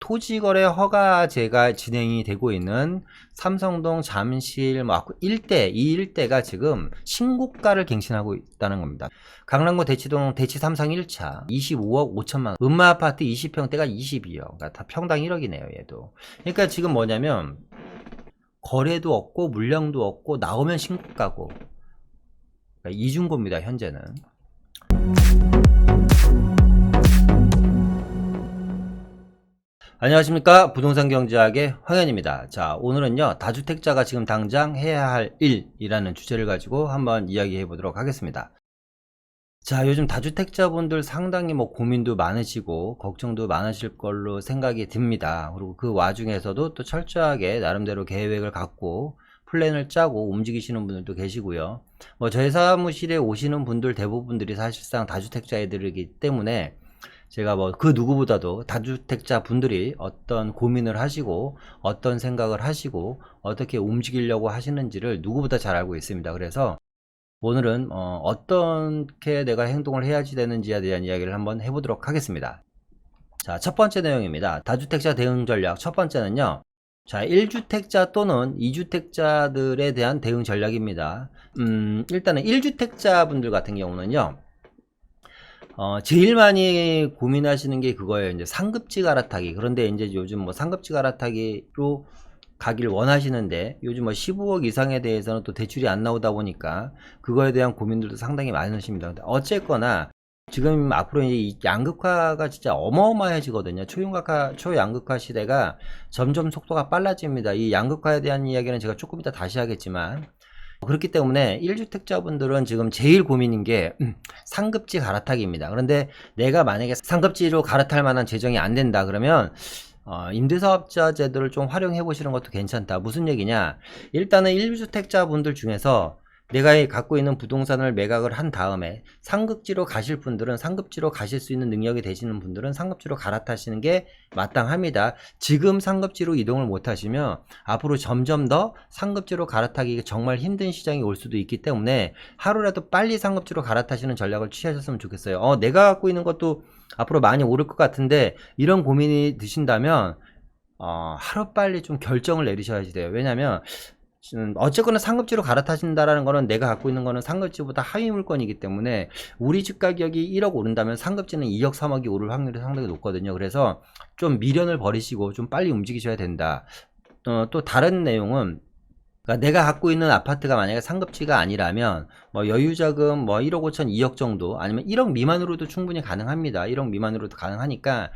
토지거래 허가제가 진행이 되고 있는 삼성동 잠실 일대, 이 일대가 지금 신고가를 갱신하고 있다는 겁니다. 강남구 대치동 대치 삼성 1차 25억 5천만 원, 음마아파트 20평대가 22억, 그러니까 다 평당 1억이네요 얘도. 그러니까 지금 뭐냐면 거래도 없고 물량도 없고 나오면 신고가고, 그러니까 이중고입니다 현재는. 안녕하십니까, 부동산경제학의 황현입니다. 자, 오늘은요 다주택자가 지금 당장 해야 할 일이라는 주제를 가지고 한번 이야기해 보도록 하겠습니다. 자, 요즘 다주택자분들 상당히 고민도 많으시고 걱정도 많으실 걸로 생각이 듭니다. 그리고 그 와중에서도 또 철저하게 나름대로 계획을 갖고 플랜을 짜고 움직이시는 분들도 계시고요. 저희 사무실에 오시는 분들 대부분들이 사실상 다주택자들이기 때문에 제가 그 누구보다도 다주택자 분들이 어떤 고민을 하시고 어떤 생각을 하시고 어떻게 움직이려고 하시는지를 누구보다 잘 알고 있습니다. 그래서 오늘은 어떻게 내가 행동을 해야지 되는지에 대한 이야기를 한번 해보도록 하겠습니다. 자, 첫 번째 내용입니다. 다주택자 대응 전략. 첫 번째는요, 자, 1주택자 또는 2주택자들에 대한 대응 전략입니다. 일단은 1주택자 분들 같은 경우는요, 제일 많이 고민하시는 게 그거예요. 이제 상급지 갈아타기. 그런데 이제 요즘 상급지 갈아타기로 가길 원하시는데 요즘 15억 이상에 대해서는 또 대출이 안 나오다 보니까 그거에 대한 고민들도 상당히 많으십니다. 근데 어쨌거나 지금 앞으로 이제 이 양극화가 진짜 어마어마해지거든요. 초양극화 시대가 점점 속도가 빨라집니다. 이 양극화에 대한 이야기는 제가 조금 이따 다시 하겠지만, 그렇기 때문에 1주택자분들은 지금 제일 고민인 게 상급지 갈아타기입니다. 그런데 내가 만약에 상급지로 갈아탈 만한 재정이 안 된다 그러면 임대사업자 제도를 좀 활용해 보시는 것도 괜찮다. 무슨 얘기냐, 일단은 1주택자분들 중에서 내가 갖고 있는 부동산을 매각을 한 다음에 상급지로 가실 분들은 상급지로 가실 수 있는 능력이 되시는 분들은 상급지로 갈아타시는 게 마땅합니다. 지금 상급지로 이동을 못 하시면 앞으로 점점 더 상급지로 갈아타기 정말 힘든 시장이 올 수도 있기 때문에 하루라도 빨리 상급지로 갈아타시는 전략을 취하셨으면 좋겠어요. 내가 갖고 있는 것도 앞으로 많이 오를 것 같은데 이런 고민이 드신다면 하루빨리 좀 결정을 내리셔야지 돼요. 왜냐면 어쨌거나 상급지로 갈아타신다라는 거는 내가 갖고 있는 거는 상급지보다 하위 물건이기 때문에 우리 집 가격이 1억 오른다면 상급지는 2억 3억이 오를 확률이 상당히 높거든요. 그래서 좀 미련을 버리시고 좀 빨리 움직이셔야 된다. 또 다른 내용은, 그러니까 내가 갖고 있는 아파트가 만약에 상급지가 아니라면 여유자금 1억 5천 2억 정도, 아니면 1억 미만으로도 충분히 가능합니다. 1억 미만으로도 가능하니까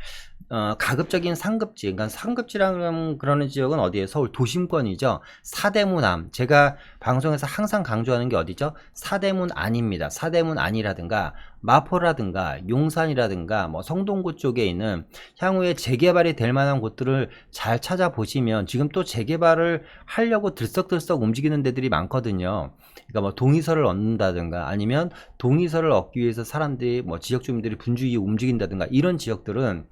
가급적인 상급지, 그러니까 상급지라는 그러는 지역은 어디에? 서울 도심권이죠. 사대문 안. 제가 방송에서 항상 강조하는 게 어디죠? 사대문 안입니다. 사대문 안이라든가 마포라든가 용산이라든가 성동구 쪽에 있는 향후에 재개발이 될 만한 곳들을 잘 찾아보시면 지금 또 재개발을 하려고 들썩들썩 움직이는 데들이 많거든요. 그러니까 동의서를 얻는다든가 아니면 동의서를 얻기 위해서 사람들이 지역 주민들이 분주히 움직인다든가 이런 지역들은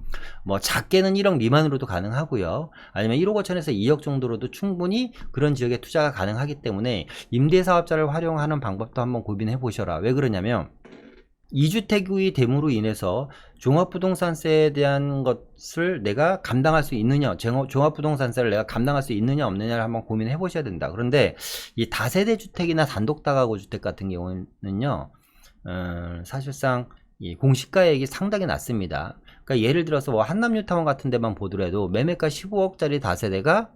작게는 1억 미만으로도 가능하고요. 아니면 1억 5천에서 2억 정도로도 충분히 그런 지역에 투자가 가능하기 때문에 임대사업자를 활용하는 방법도 한번 고민해 보셔라. 왜 그러냐면 2주택이 됨으로 인해서 종합부동산세에 대한 것을 내가 감당할 수 있느냐, 종합부동산세를 내가 감당할 수 있느냐 없느냐를 한번 고민해 보셔야 된다. 그런데 이 다세대 주택이나 단독다가구 주택 같은 경우는요, 사실상 이 공시가액이 상당히 낮습니다. 그러니까 예를 들어서 한남뉴타운 같은 데만 보더라도 매매가 15억짜리 다세대가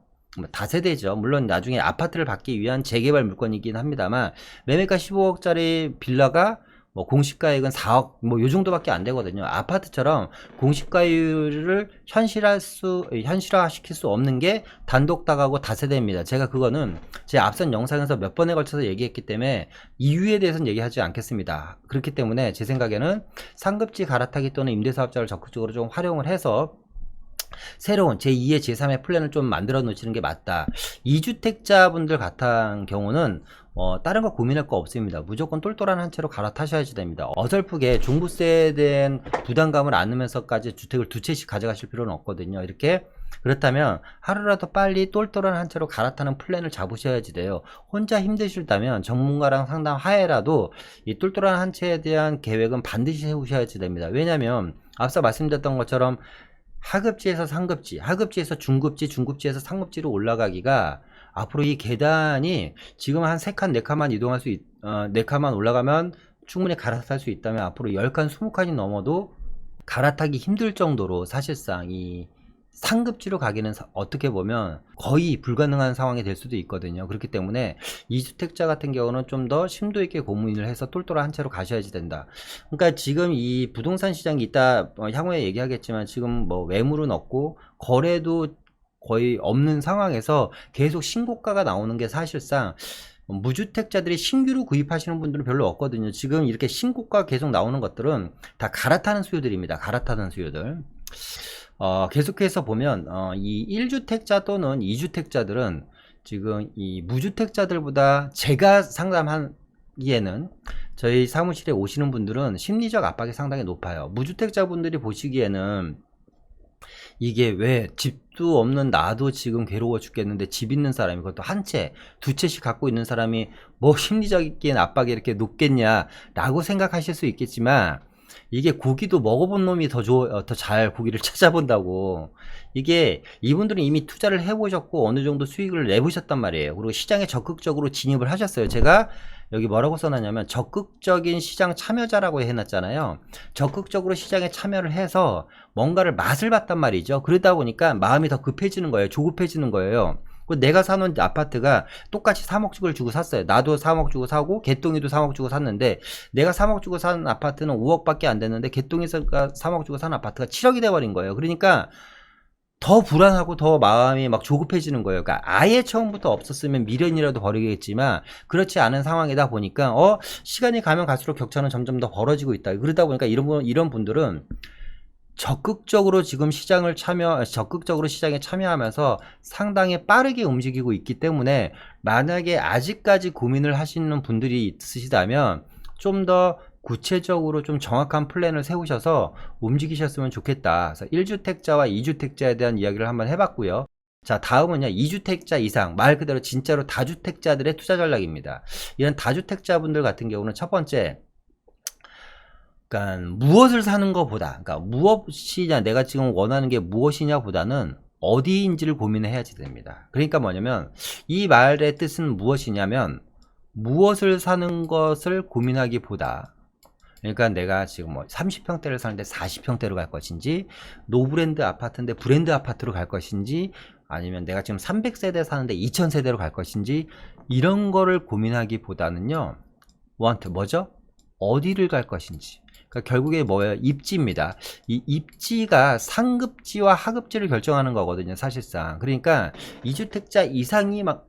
다세대죠. 물론 나중에 아파트를 받기 위한 재개발 물건이긴 합니다만 매매가 15억짜리 빌라가 공시가액은 4억 요 정도밖에 안 되거든요. 아파트처럼 공시가율을 현실화시킬 수 없는 게 단독다가구 다세대입니다. 제가 그거는 제 앞선 영상에서 몇 번에 걸쳐서 얘기했기 때문에 이유에 대해서는 얘기하지 않겠습니다. 그렇기 때문에 제 생각에는 상급지 갈아타기 또는 임대사업자를 적극적으로 좀 활용을 해서 새로운 제2의 제3의 플랜을 좀 만들어 놓으시는 게 맞다. 2주택자 분들 같은 경우는 다른 거 고민할 거 없습니다. 무조건 똘똘한 한 채로 갈아타셔야지 됩니다. 어설프게 종부세에 대한 부담감을 안으면서까지 주택을 두 채씩 가져가실 필요는 없거든요. 이렇게 그렇다면 하루라도 빨리 똘똘한 한 채로 갈아타는 플랜을 잡으셔야지 돼요. 혼자 힘드실다면 전문가랑 상담 하에라도 이 똘똘한 한 채에 대한 계획은 반드시 세우셔야지 됩니다. 왜냐면 앞서 말씀드렸던 것처럼 하급지에서 상급지, 하급지에서 중급지, 중급지에서 상급지로 올라가기가 앞으로 이 계단이 지금 한 3칸, 4칸만 이동할 수 4칸만 올라가면 충분히 갈아탈 수 있다면 앞으로 10칸, 20칸이 넘어도 갈아타기 힘들 정도로 사실상 이 상급지로 가기는 어떻게 보면 거의 불가능한 상황이 될 수도 있거든요. 그렇기 때문에 2주택자 같은 경우는 좀 더 심도 있게 고민을 해서 똘똘한 한 채로 가셔야지 된다. 그러니까 지금 이 부동산 시장이 이따 향후에 얘기하겠지만 지금 뭐 매물은 없고 거래도 거의 없는 상황에서 계속 신고가가 나오는 게 사실상 무주택자들이 신규로 구입하시는 분들은 별로 없거든요. 지금 이렇게 신고가 계속 나오는 것들은 다 갈아타는 수요들입니다. 갈아타는 수요들. 계속해서 보면 이 1주택자 또는 2주택자들은 지금 이 무주택자들보다 제가 상담하기에는 저희 사무실에 오시는 분들은 심리적 압박이 상당히 높아요. 무주택자분들이 보시기에는 이게 왜 집도 없는 나도 지금 괴로워 죽겠는데 집 있는 사람이 그것도 한 채, 두 채씩 갖고 있는 사람이 뭐 심리적인 압박이 이렇게 높겠냐 라고 생각하실 수 있겠지만 이게 고기도 먹어본 놈이 더 잘 고기를 찾아본다고. 이게 이분들은 이미 투자를 해보셨고 어느 정도 수익을 내보셨단 말이에요. 그리고 시장에 적극적으로 진입을 하셨어요. 제가 여기 뭐라고 써놨냐면 적극적인 시장 참여자라고 해놨잖아요. 적극적으로 시장에 참여를 해서 뭔가를 맛을 봤단 말이죠. 그러다 보니까 마음이 더 급해지는 거예요. 조급해지는 거예요. 내가 사는 아파트가 똑같이 3억 주고 샀어요. 나도 3억 주고 사고 개똥이도 3억 주고 샀는데 내가 3억 주고 산 아파트는 5억밖에 안 됐는데 개똥이가 3억 주고 산 아파트가 7억이 돼버린 거예요. 그러니까 더 불안하고 더 마음이 막 조급해지는 거예요. 그러니까 아예 처음부터 없었으면 미련이라도 버리겠지만 그렇지 않은 상황이다 보니까 시간이 가면 갈수록 격차는 점점 더 벌어지고 있다. 그러다 보니까 이런 분들은 적극적으로 지금 적극적으로 시장에 참여하면서 상당히 빠르게 움직이고 있기 때문에 만약에 아직까지 고민을 하시는 분들이 있으시다면 좀 더 구체적으로 좀 정확한 플랜을 세우셔서 움직이셨으면 좋겠다. 그래서 1주택자와 2주택자에 대한 이야기를 한번 해봤고요. 자, 다음은요. 2주택자 이상, 말 그대로 진짜로 다주택자들의 투자 전략입니다. 이런 다주택자분들 같은 경우는 첫 번째, 그러니까 무엇을 사는 것보다, 그러니까 무엇이냐, 내가 지금 원하는 게 무엇이냐 보다는 어디인지를 고민해야지 됩니다. 그러니까 뭐냐면 이 말의 뜻은 무엇이냐면 무엇을 사는 것을 고민하기보다, 그러니까 내가 지금 뭐 30평대를 사는데 40평대로 갈 것인지, 노브랜드 아파트인데 브랜드 아파트로 갈 것인지, 아니면 내가 지금 300세대 사는데 2000세대로 갈 것인지, 이런 거를 고민하기보다는요, 뭐죠? 어디를 갈 것인지. 그러니까 결국에 뭐예요? 입지입니다. 이 입지가 상급지와 하급지를 결정하는 거거든요, 사실상. 그러니까 2주택자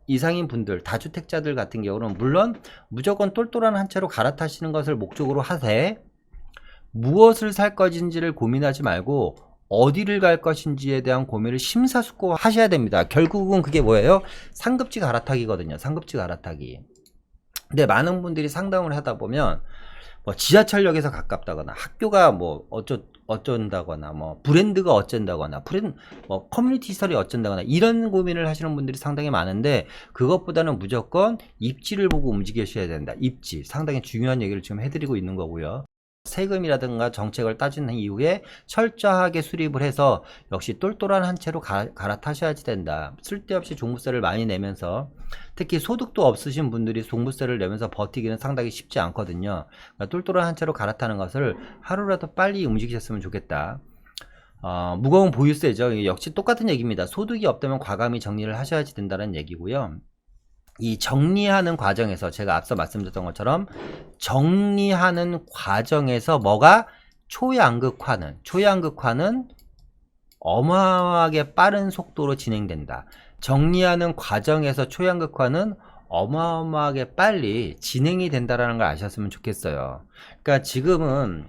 이상인 분들, 다주택자들 같은 경우는 물론 무조건 똘똘한 한 채로 갈아타시는 것을 목적으로 하되 무엇을 살 것인지를 고민하지 말고 어디를 갈 것인지에 대한 고민을 심사숙고하셔야 됩니다. 결국은 그게 뭐예요? 상급지 갈아타기거든요. 상급지 갈아타기. 근데 많은 분들이 상담을 하다 보면 뭐 지하철역에서 가깝다거나 학교가 뭐 어쩐다거나 뭐 브랜드가 어쩐다거나 뭐 커뮤니티 시설이 어쩐다거나 이런 고민을 하시는 분들이 상당히 많은데 그것보다는 무조건 입지를 보고 움직이셔야 된다. 입지 상당히 중요한 얘기를 지금 해드리고 있는 거고요. 세금이라든가 정책을 따지는 이후에 철저하게 수립을 해서 역시 똘똘한 한 채로 갈아타셔야지 된다. 쓸데없이 종부세를 많이 내면서 특히 소득도 없으신 분들이 종부세를 내면서 버티기는 상당히 쉽지 않거든요. 그러니까 똘똘한 한 채로 갈아타는 것을 하루라도 빨리 움직이셨으면 좋겠다. 무거운 보유세죠. 역시 똑같은 얘기입니다. 소득이 없다면 과감히 정리를 하셔야지 된다는 얘기고요. 이 정리하는 과정에서 제가 앞서 말씀드렸던 것처럼 정리하는 과정에서 뭐가 초양극화는 어마어마하게 빠른 속도로 진행된다. 정리하는 과정에서 초양극화는 어마어마하게 빨리 진행이 된다라는 걸 아셨으면 좋겠어요. 그러니까 지금은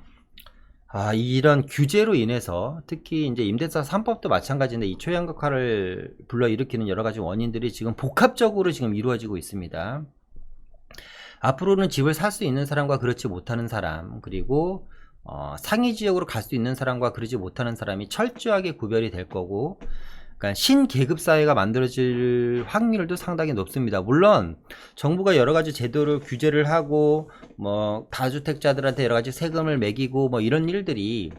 이런 규제로 인해서 특히 이제 임대차 3법도 마찬가지인데 이 초양극화를 불러일으키는 여러 가지 원인들이 지금 복합적으로 지금 이루어지고 있습니다. 앞으로는 집을 살 수 있는 사람과 그렇지 못하는 사람, 그리고 상위 지역으로 갈 수 있는 사람과 그러지 못하는 사람이 철저하게 구별이 될 거고, 그러니까 신계급 사회가 만들어질 확률도 상당히 높습니다. 물론 정부가 여러 가지 제도를 규제를 하고 뭐 다주택자들한테 여러 가지 세금을 매기고 뭐 이런 일들이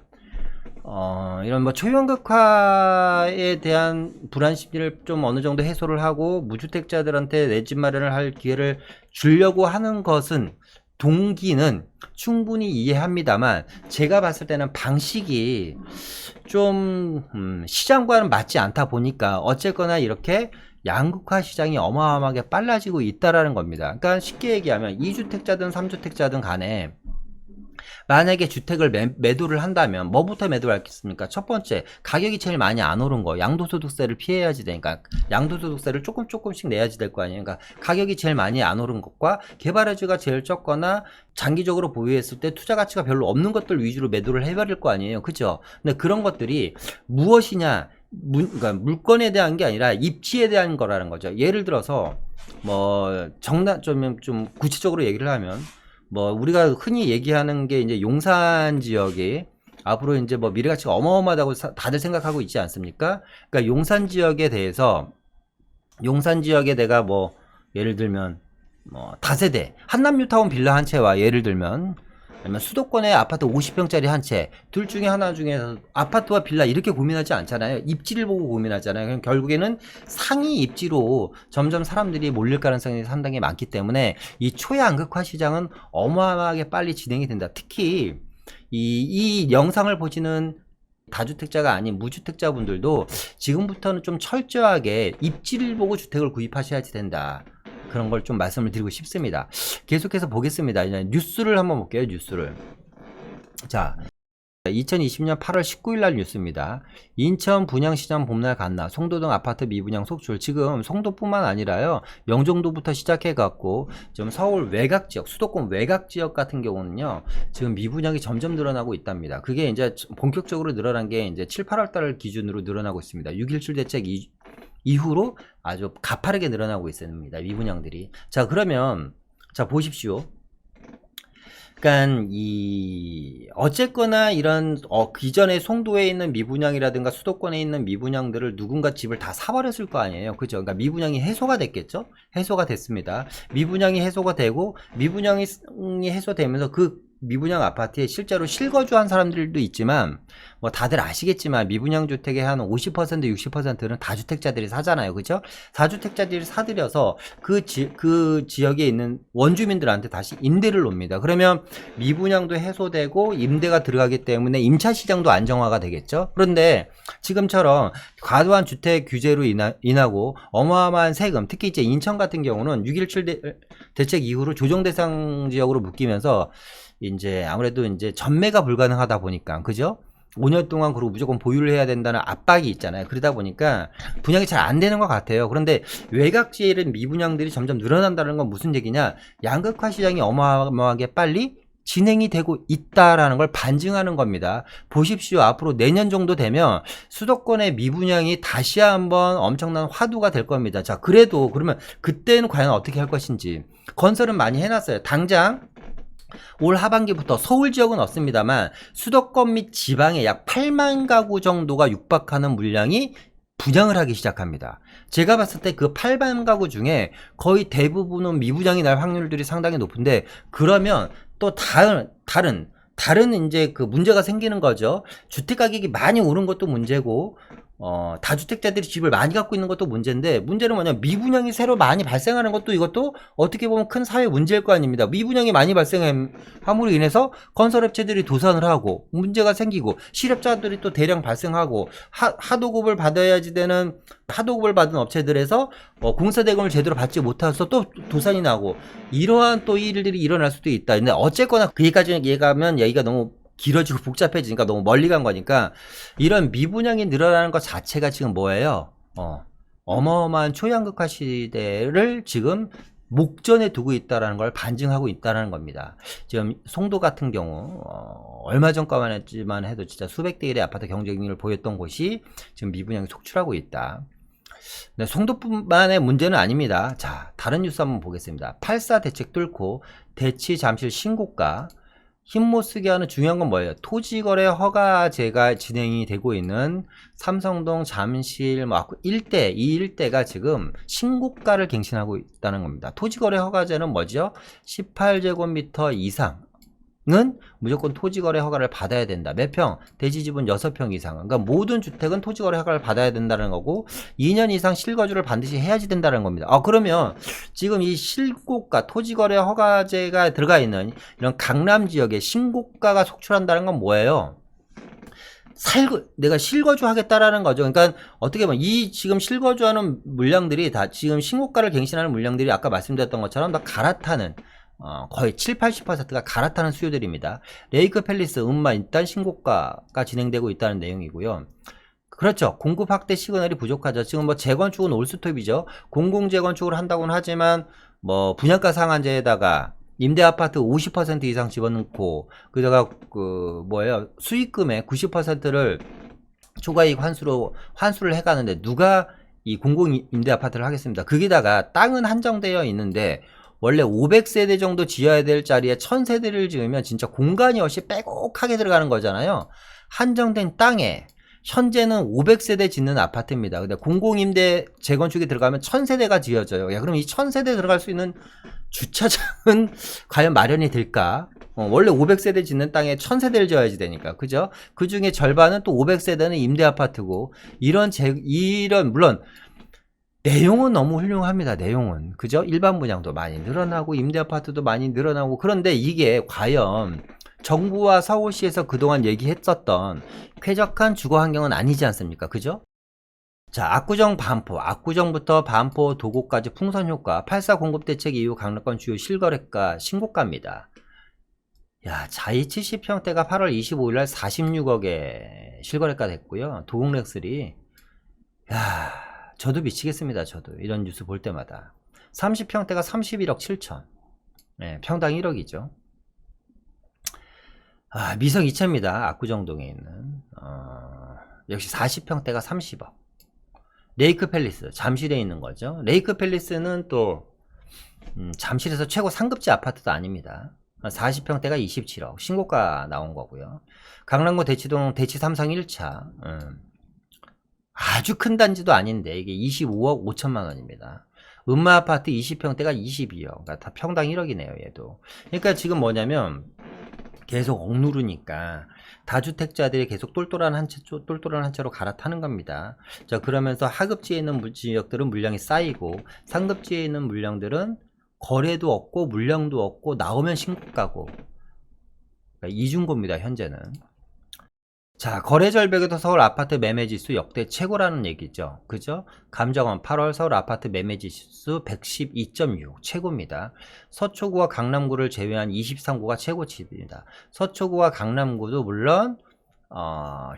이런 뭐 초연극화에 대한 불안 심리를 좀 어느 정도 해소를 하고 무주택자들한테 내 집 마련을 할 기회를 주려고 하는 것은 동기는 충분히 이해합니다만 제가 봤을 때는 방식이 좀 시장과는 맞지 않다 보니까 어쨌거나 이렇게 양극화 시장이 어마어마하게 빨라지고 있다라는 겁니다. 그러니까 쉽게 얘기하면 2주택자든 3주택자든 간에 만약에 주택을 매도를 한다면 뭐부터 매도를 하겠습니까? 첫 번째, 가격이 제일 많이 안 오른 거, 양도소득세를 피해야지 되니까 양도소득세를 조금씩 내야지 될 거 아니에요. 그러니까 가격이 제일 많이 안 오른 것과 개발해주가 제일 적거나 장기적으로 보유했을 때 투자 가치가 별로 없는 것들 위주로 매도를 해버릴 거 아니에요. 그죠? 근데 그런 것들이 무엇이냐, 그러니까 물건에 대한 게 아니라 입지에 대한 거라는 거죠. 예를 들어서 뭐 좀 구체적으로 얘기를 하면 뭐 우리가 흔히 얘기하는 게 이제 용산 지역이 앞으로 이제 뭐 미래 가치가 어마어마하다고 다들 생각하고 있지 않습니까? 그러니까 용산 지역에 대해서 용산 지역에 내가 뭐 예를 들면 뭐 다세대 한남뉴타운 빌라 한 채와 예를 들면 아니면 수도권의 아파트 50평짜리 한 채, 둘 중에 하나 중에서 아파트와 빌라 이렇게 고민하지 않잖아요. 입지를 보고 고민하잖아요. 그럼 결국에는 상위 입지로 점점 사람들이 몰릴 가능성이 상당히 많기 때문에 이 초양극화 시장은 어마어마하게 빨리 진행이 된다. 특히 이 영상을 보시는 다주택자가 아닌 무주택자분들도 지금부터는 좀 철저하게 입지를 보고 주택을 구입하셔야지 된다. 그런 걸 좀 말씀을 드리고 싶습니다. 계속해서 보겠습니다. 이제 뉴스를 한번 볼게요. 뉴스를. 자, 2020년 8월 19일 날 뉴스입니다. 인천 분양시장 봄날 갔나 송도 등 아파트 미분양 속출. 지금 송도뿐만 아니라요. 영종도부터 시작해 갖고 지금 서울 외곽지역, 수도권 외곽지역 같은 경우는요. 지금 미분양이 점점 늘어나고 있답니다. 그게 이제 본격적으로 늘어난 게 이제 7, 8월 달 기준으로 늘어나고 있습니다. 6.17 대책 이후로 아주 가파르게 늘어나고 있습니다. 미분양들이. 자, 그러면 자 보십시오. 그러니까 어쨌거나 이런 기존에 송도에 있는 미분양이라든가 수도권에 있는 미분양들을 누군가 집을 다 사버렸을 거 아니에요. 그죠? 그러니까 미분양이 해소가 됐겠죠? 해소가 됐습니다. 미분양이 해소가 되고 미분양이 해소되면서 그 미분양 아파트에 실제로 실거주한 사람들도 있지만 뭐 다들 아시겠지만 미분양 주택의 한 50% 60%는 다주택자들이 사잖아요. 그죠? 다주택자들이 사들여서 그 지역에 있는 원주민들한테 다시 임대를 놓습니다. 그러면 미분양도 해소되고 임대가 들어가기 때문에 임차 시장도 안정화가 되겠죠. 그런데 지금처럼 과도한 주택 규제로 인하고 어마어마한 세금, 특히 이제 인천 같은 경우는 6.17 대책 이후로 조정 대상 지역으로 묶이면서 이제 아무래도 이제 전매가 불가능하다 보니까 그죠? 5년 동안 그리고 무조건 보유를 해야 된다는 압박이 있잖아요. 그러다 보니까 분양이 잘 안 되는 것 같아요. 그런데 외곽지에 있는 미분양들이 점점 늘어난다는 건 무슨 얘기냐? 양극화 시장이 어마어마하게 빨리 진행이 되고 있다라는 걸 반증하는 겁니다. 보십시오. 앞으로 내년 정도 되면 수도권의 미분양이 다시 한번 엄청난 화두가 될 겁니다. 자, 그래도 그러면 그때는 과연 어떻게 할 것인지. 건설은 많이 해놨어요. 당장 올 하반기부터 서울 지역은 없습니다만 수도권 및 지방에 약 8만 가구 정도가 육박하는 물량이 분양을 하기 시작합니다. 제가 봤을 때 그 8만 가구 중에 거의 대부분은 미분양이 날 확률들이 상당히 높은데 그러면 또 다른 이제 그 문제가 생기는 거죠. 주택 가격이 많이 오른 것도 문제고 다주택자들이 집을 많이 갖고 있는 것도 문제인데 문제는 뭐냐 미분양이 새로 많이 발생하는 것도 이것도 어떻게 보면 큰 사회 문제일 거 아닙니다. 미분양이 많이 발생함으로 인해서 건설업체들이 도산을 하고 문제가 생기고 실업자들이 또 대량 발생하고 하도급을 받아야지 되는 하도급을 받은 업체들에서 공사대금을 제대로 받지 못해서 또 도산이 나고 이러한 또 일들이 일어날 수도 있다. 근데 어쨌거나 그 얘기까지 얘기하면 얘기가 너무 길어지고 복잡해지니까 너무 멀리 간 거니까 이런 미분양이 늘어나는 것 자체가 지금 뭐예요? 어마어마한 초양극화 시대를 지금 목전에 두고 있다는 걸 반증하고 있다는 겁니다. 지금 송도 같은 경우 얼마 전까만 했지만 해도 진짜 수백 대 1의 아파트 경쟁력을 보였던 곳이 지금 미분양이 속출하고 있다. 네, 송도뿐만의 문제는 아닙니다. 자, 다른 뉴스 한번 보겠습니다. 8.4 대책 뚫고 대치 잠실 신고가 힘 못 쓰게 하는 중요한 건 뭐예요? 토지거래 허가제가 진행이 되고 있는 삼성동 잠실 일대, 이 일대가 지금 신고가를 갱신하고 있다는 겁니다. 토지거래 허가제는 뭐죠? 18제곱미터 이상의 무조건 토지거래 허가를 받아야 된다. 몇 평? 대지집은 6평 이상. 그러니까 모든 주택은 토지거래 허가를 받아야 된다는 거고 2년 이상 실거주를 반드시 해야지 된다는 겁니다. 그러면 지금 이 실고가 토지거래 허가제가 들어가 있는 이런 강남 지역에 신고가가 속출한다는 건 뭐예요? 내가 실거주 하겠다라는 거죠. 그러니까 어떻게 보면 이 지금 실거주하는 물량들이 다 지금 신고가를 갱신하는 물량들이 아까 말씀드렸던 것처럼 다 갈아타는 거의 7, 80%가 갈아타는 수요들입니다. 레이크 팰리스, 음마 일단 신고가가 진행되고 있다는 내용이고요. 그렇죠. 공급 확대 시그널이 부족하죠. 지금 뭐 재건축은 올스톱이죠. 공공재건축을 한다고는 하지만 뭐 분양가 상한제에다가 임대 아파트 50% 이상 집어넣고 그다가 수익금의 90%를 초과이익 환수를 해가는데 누가 이 공공 임대 아파트를 하겠습니다. 거기다가 땅은 한정되어 있는데 원래 500세대 정도 지어야 될 자리에 1000세대를 지으면 진짜 공간이 없이 빼곡하게 들어가는 거잖아요. 한정된 땅에 현재는 500세대 짓는 아파트입니다. 근데 공공임대 재건축이 들어가면 1000세대가 지어져요. 야, 그럼 이 1000세대 들어갈 수 있는 주차장은 과연 마련이 될까? 원래 500세대 짓는 땅에 1000세대를 지어야지 되니까. 그죠? 그 중에 절반은 또 500세대는 임대 아파트고, 물론, 내용은 너무 훌륭합니다. 내용은. 그죠? 일반 분양도 많이 늘어나고, 임대 아파트도 많이 늘어나고, 그런데 이게 과연 정부와 서울시에서 그동안 얘기했었던 쾌적한 주거 환경은 아니지 않습니까? 그죠? 자, 압구정 반포, 압구정부터 반포 도곡까지 풍선 효과, 8.4 공급 대책 이후 강남권 주요 실거래가 신고가입니다. 야, 자이 70평대가 8월 25일날 46억에 실거래가 됐고요. 도곡렉슬이, 야, 저도 미치겠습니다. 저도 이런 뉴스 볼 때마다 30평대가 31억 7천, 네, 평당 1억이죠. 미성 2차입니다. 압구정동에 있는 역시 40평대가 30억. 레이크 팰리스, 잠실에 있는 거죠. 레이크 팰리스는 또 잠실에서 최고 상급지 아파트도 아닙니다. 40평대가 27억, 신고가 나온 거고요. 강남구 대치동 대치 삼성 1차, 아주 큰 단지도 아닌데 이게 25억 5천만 원입니다. 음마 아파트 20평대가 22억, 그러니까 다 평당 1억이네요, 얘도. 그러니까 지금 뭐냐면 계속 억누르니까 다주택자들이 계속 똘똘한 한 채로 갈아타는 겁니다. 자, 그러면서 하급지에 있는 지역들은 물량이 쌓이고 상급지에 있는 물량들은 거래도 없고 물량도 없고 나오면 신고가고, 그러니까 이중고입니다, 현재는. 자, 거래 절벽에도 서울 아파트 매매 지수 역대 최고라는 얘기죠. 그죠? 감정원 8월 서울 아파트 매매 지수 112.6 최고입니다. 서초구와 강남구를 제외한 23구가 최고치입니다. 서초구와 강남구도 물론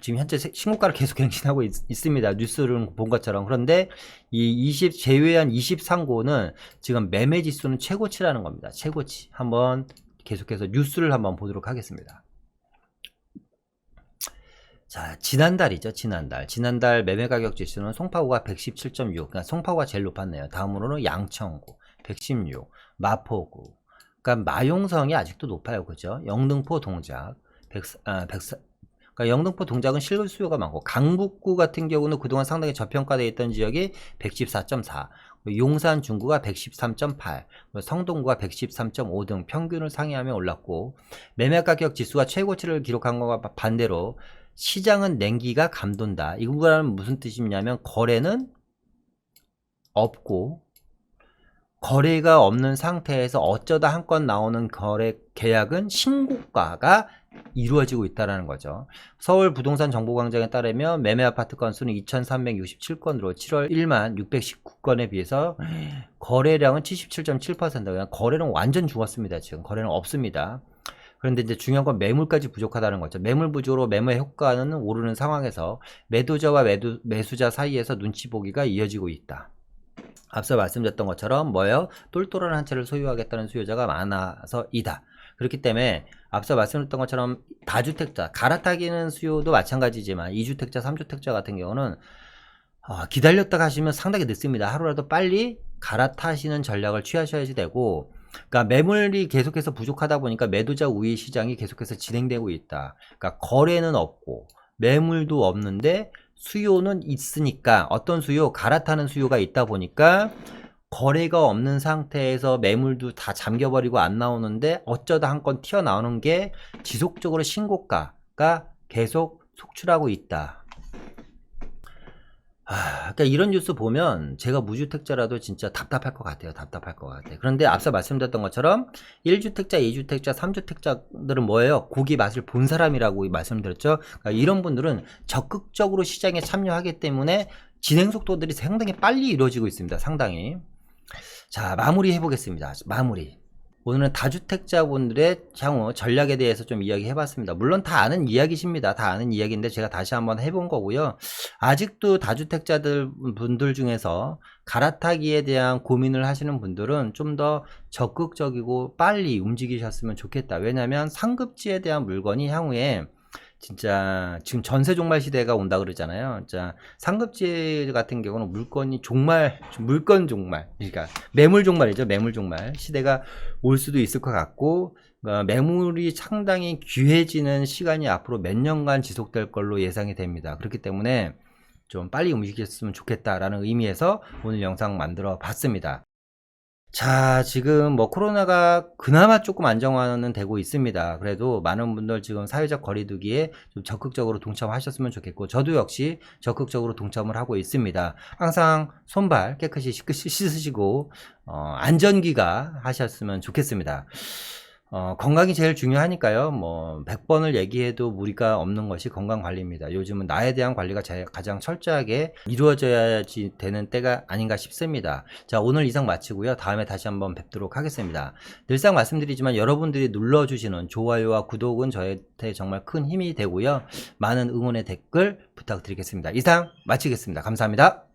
지금 현재 신고가를 계속 갱신하고 있습니다. 뉴스를 본 것처럼. 그런데 이 제외한 23구는 지금 매매 지수는 최고치라는 겁니다. 최고치. 한번 계속해서 뉴스를 한번 보도록 하겠습니다. 자, 지난달이죠. 지난달 매매가격 지수는 송파구가 117.6, 그러니까 송파구가 제일 높았네요. 다음으로는 양천구 116, 마포구, 그러니까 마용성이 아직도 높아요. 그죠? 영등포 동작 그러니까 영등포 동작은 실물 수요가 많고, 강북구 같은 경우는 그동안 상당히 저평가되어 있던 지역이 114.4, 용산 중구가 113.8, 성동구가 113.5 등 평균을 상회하며 올랐고, 매매가격 지수가 최고치를 기록한 것과 반대로 시장은 냉기가 감돈다. 이거는 무슨 뜻이냐면 거래는 없고, 거래가 없는 상태에서 어쩌다 한 건 나오는 거래 계약은 신고가가 이루어지고 있다는 거죠. 서울 부동산 정보광장에 따르면 매매 아파트 건수는 2367건으로 7월 1만 619건에 비해서 거래량은 77.7%, 그냥 거래는 완전 죽었습니다. 지금 거래는 없습니다. 그런데 이제 중요한 건 매물까지 부족하다는 거죠. 매물 부족으로 매매 효과는 오르는 상황에서 매도자와 매수자 사이에서 눈치 보기가 이어지고 있다. 앞서 말씀드렸던 것처럼 뭐예요? 똘똘한 한 채를 소유하겠다는 수요자가 많아서이다. 그렇기 때문에 앞서 말씀드렸던 것처럼 다주택자, 갈아타기는 수요도 마찬가지지만 2주택자, 3주택자 같은 경우는 기다렸다 가시면 상당히 늦습니다. 하루라도 빨리 갈아타시는 전략을 취하셔야지 되고, 그러니까 매물이 계속해서 부족하다 보니까 매도자 우위 시장이 계속해서 진행되고 있다. 그러니까 거래는 없고 매물도 없는데 수요는 있으니까, 어떤 수요? 갈아타는 수요가 있다 보니까 거래가 없는 상태에서 매물도 다 잠겨버리고 안 나오는데 어쩌다 한 건 튀어나오는 게 지속적으로 신고가가 계속 속출하고 있다. 그러니까 이런 뉴스 보면 제가 무주택자라도 진짜 답답할 것 같아요. 답답할 것 같아요. 그런데 앞서 말씀드렸던 것처럼 1주택자, 2주택자, 3주택자들은 뭐예요? 고기 맛을 본 사람이라고 말씀드렸죠. 그러니까 이런 분들은 적극적으로 시장에 참여하기 때문에 진행 속도들이 상당히 빨리 이루어지고 있습니다. 상당히. 자, 마무리 해보겠습니다. 마무리. 오늘은 다주택자분들의 향후 전략에 대해서 좀 이야기 해봤습니다. 물론 다 아는 이야기십니다. 다 아는 이야기인데 제가 다시 한번 해본 거고요. 아직도 다주택자들 분들 중에서 갈아타기에 대한 고민을 하시는 분들은 좀 더 적극적이고 빨리 움직이셨으면 좋겠다. 왜냐하면 상급지에 대한 물건이 향후에 진짜 지금 전세 종말 시대가 온다 그러잖아요. 진짜 상급지 같은 경우는 물건 종말, 그러니까 매물 종말이죠. 매물 종말 시대가 올 수도 있을 것 같고, 매물이 상당히 귀해지는 시간이 앞으로 몇 년간 지속될 걸로 예상이 됩니다. 그렇기 때문에 좀 빨리 움직였으면 좋겠다라는 의미에서 오늘 영상 만들어 봤습니다. 자, 지금 뭐 코로나가 그나마 조금 안정화는 되고 있습니다. 그래도 많은 분들 지금 사회적 거리두기에 좀 적극적으로 동참하셨으면 좋겠고, 저도 역시 적극적으로 동참을 하고 있습니다. 항상 손발 깨끗이 씻으시고 안전기가 하셨으면 좋겠습니다. 건강이 제일 중요하니까요. 뭐 100번을 얘기해도 무리가 없는 것이 건강관리입니다. 요즘은 나에 대한 관리가 가장 철저하게 이루어져야지 되는 때가 아닌가 싶습니다. 자, 오늘 이상 마치고요. 다음에 다시 한번 뵙도록 하겠습니다. 늘상 말씀드리지만 여러분들이 눌러주시는 좋아요와 구독은 저한테 정말 큰 힘이 되고요. 많은 응원의 댓글 부탁드리겠습니다. 이상 마치겠습니다. 감사합니다.